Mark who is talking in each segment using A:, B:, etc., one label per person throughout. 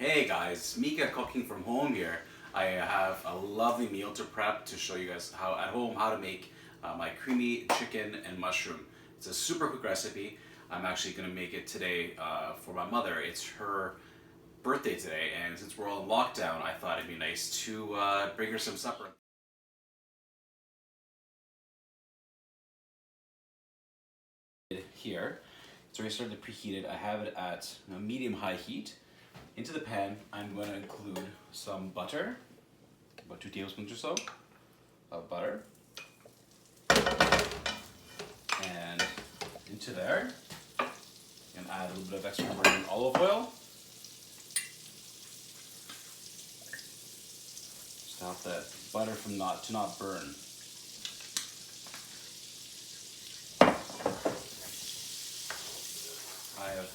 A: Hey guys, Mika cooking from home here. I have a lovely meal to prep to show you guys how at home how to make my creamy chicken and mushroom. It's a super quick recipe. I'm actually going to make it today for my mother. It's her birthday today, and since we're all in lockdown, I thought it'd be nice to bring her some supper. Here, it's already started to preheat it. I have it at medium-high heat. Into the pan, I'm going to include some butter, about 2 tablespoons or so of butter. And into there, I'm going to add a little bit of extra virgin olive oil. Stop that butter from not burn. I have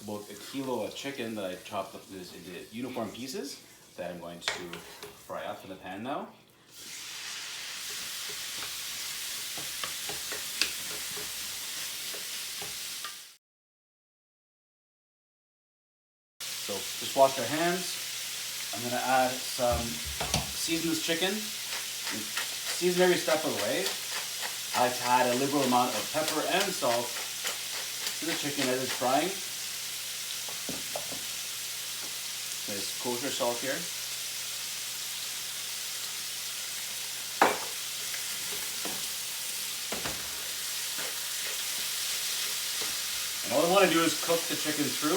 A: about a kilo of chicken that I chopped up into uniform pieces that I'm going to fry up in the pan now. So just wash your hands. I'm going to add some season this chicken. Season every step of the way. I like to add a liberal amount of pepper and salt to the chicken as it's frying. Nice kosher salt here. And all I want to do is cook the chicken through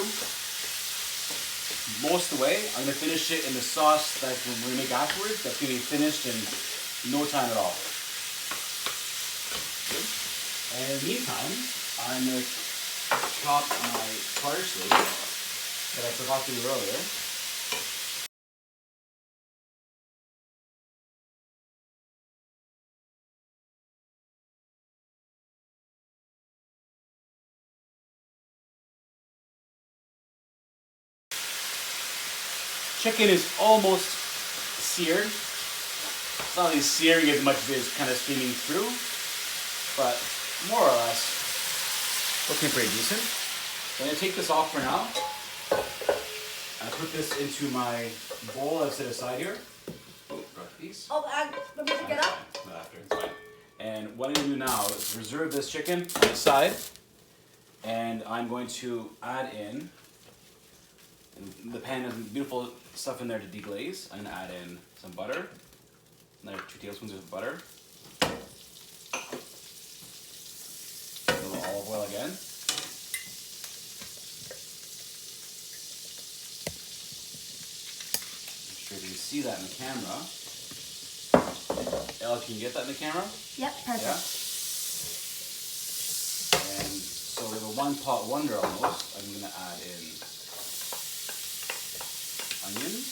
A: most of the way. I'm going to finish it in the sauce that we're going to make afterwards. That's going to be finished in no time at all. And in the meantime, I'm going to chop my parsley that I forgot to do earlier. Chicken is almost seared. It's not really searing as much as it is kind of steaming through, but more or less looking pretty decent. So I'm going to take this off for now. I put this into my bowl I've set aside here. Oh, got a piece.
B: Oh, let me get up.
A: Not after, it's fine. And what I'm going to do now is reserve this chicken on the side, and I'm going to add in. And the pan has beautiful stuff in there to deglaze. I'm going to add in some butter, another 2 tablespoons of butter, a little olive oil again, make sure you can see that in the camera. Elle, can you get that in the camera?
B: Yep, perfect.
A: Yeah. And so with a one pot wonder almost, I'm going to add in onions.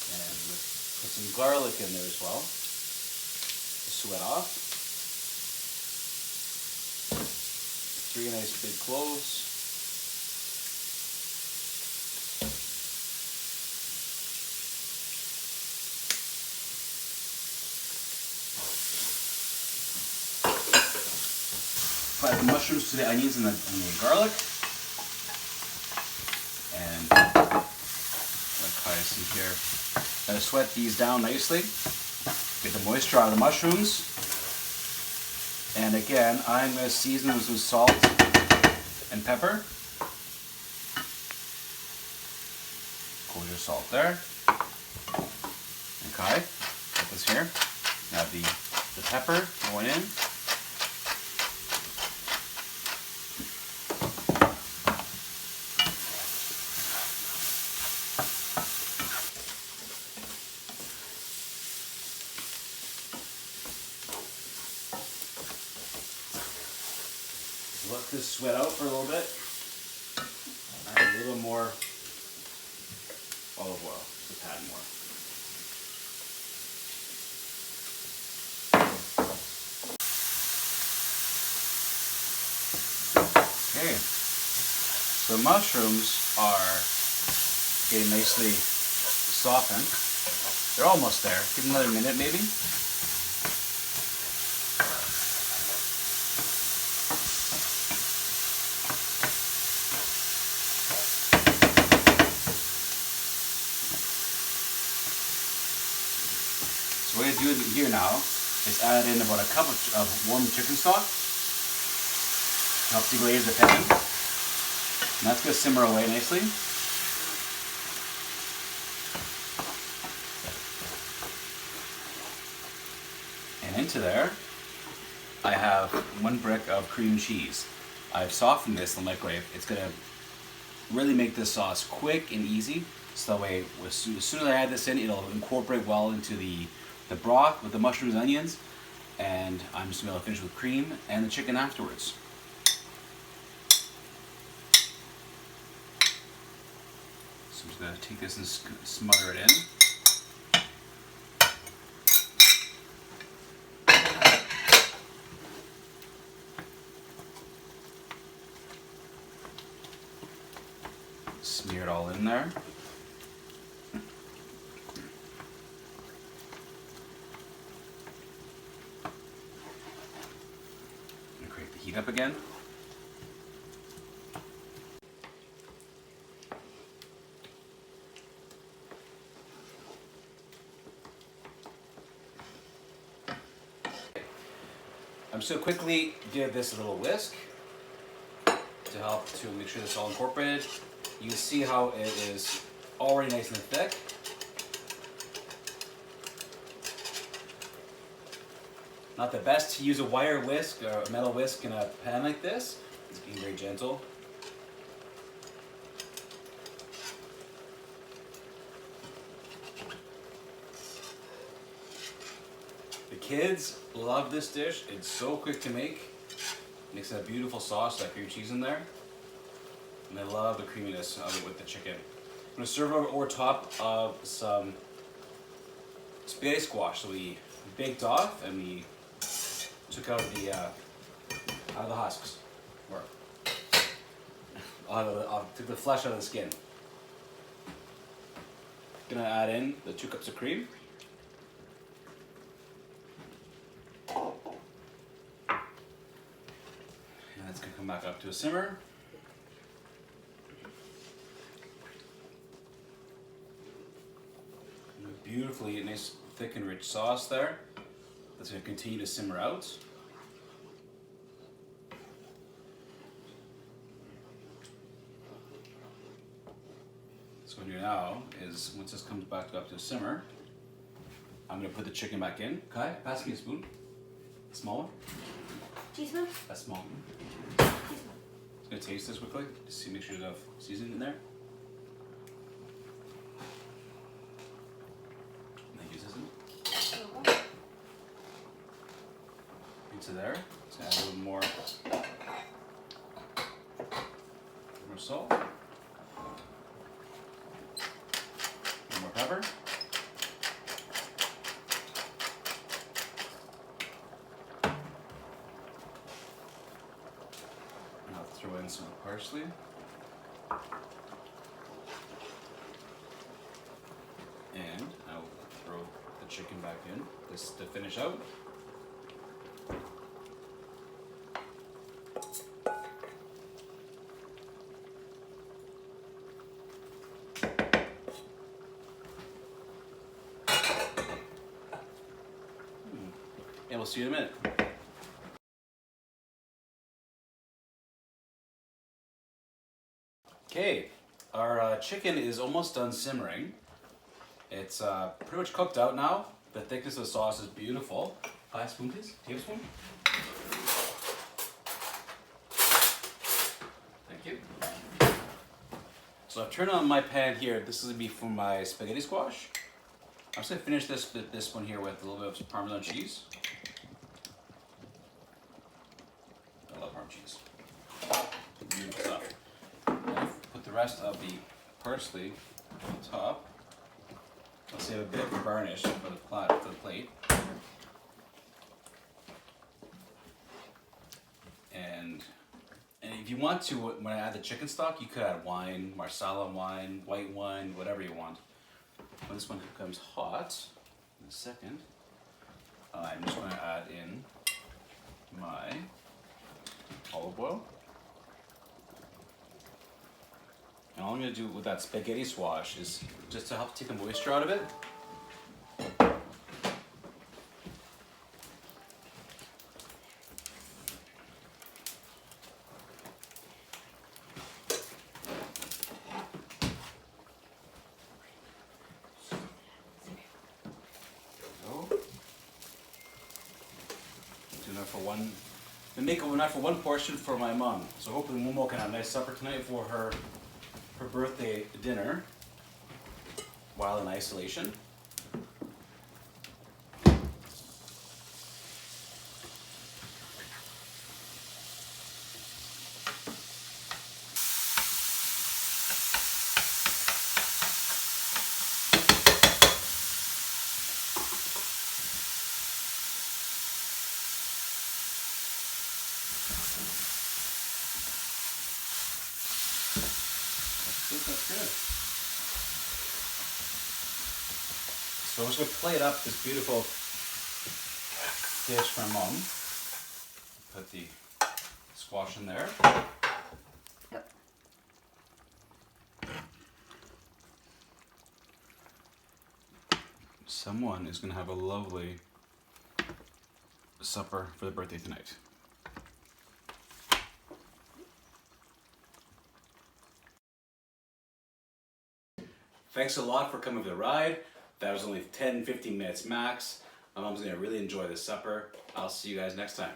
A: And put some garlic in there as well to sweat off. 3 nice big cloves. Add the mushrooms to the onions and the garlic. And like how I see here, I'm going to sweat these down nicely. Get the moisture out of the mushrooms. And again, I'm going to season with some salt and pepper. Kosher salt there. Okay, put this here. Now the pepper going in. Let this sweat out for a little bit. Add a little more olive oil, just a tad more. Okay, so mushrooms are getting nicely softened. They're almost there. Give them another minute maybe. So what I'm going to do here now is add in about a cup of warm chicken stock. Help deglaze the pan. And that's going to simmer away nicely. And into there, I have 1 brick of cream cheese. I've softened this in the microwave. It's going to really make this sauce quick and easy. So that way, as soon as I add this in, it'll incorporate well into the broth with the mushrooms and onions. And I'm just going to finish with cream and the chicken afterwards. So I'm just going to take this and smother it in. Smear it all in there. And crank the heat up again. I'm just going to quickly give this a little whisk to help to make sure this is all incorporated. You can see how it is already nice and thick. Not the best to use a wire whisk or a metal whisk in a pan like this. It's being very gentle. The kids love this dish. It's so quick to make. Makes a beautiful sauce, that cream cheese in there. And I love the creaminess of it with the chicken. I'm going to serve it over top of some spaghetti squash. So we baked off and we took out the husks. Or took the flesh out of the skin. Gonna add in the 2 cups of cream. And that's gonna come back up to a simmer. Beautifully nice, thick and rich sauce there. That's going to continue to simmer out. So what I'm going to do now is, once this comes back up to a simmer, I'm going to put the chicken back in. Kai, pass me a spoon. A small one.
B: Teaspoon?
A: A small one.
B: Teaspoon.
A: Just going to taste this quickly, just to make sure you have seasoning in there. Into there. Let's add a little more salt, a little more pepper, and I'll throw in some parsley. And I'll throw the chicken back in just to finish out. And we'll see you in a minute. Okay, our chicken is almost done simmering. It's pretty much cooked out now. The thickness of the sauce is beautiful. Spoon please, tablespoon. Thank you. So I've turned on my pan here. This is gonna be for my spaghetti squash. I'm just gonna finish this one here with a little bit of Parmesan cheese. I love Parmesan cheese. Beautiful stuff. And put the rest of the parsley on top. I'll save a bit of garnish for the plate. And if you want to, when I add the chicken stock, you could add wine, Marsala wine, white wine, whatever you want. When this one becomes hot, in a second, I'm just going to add in my olive oil. And all I'm going to do with that spaghetti squash is just to help take the moisture out of it. For one, and make enough for one portion for my mom. So hopefully Momo can have a nice supper tonight for her birthday dinner while in isolation. I think that's good. So I'm just going to plate up this beautiful dish for Mom. Put the squash in there.
B: Yep.
A: Someone is going to have a lovely supper for the birthday tonight. Thanks a lot for coming for the ride. That was only 10-15 minutes max. My mom's gonna really enjoy this supper. I'll see you guys next time.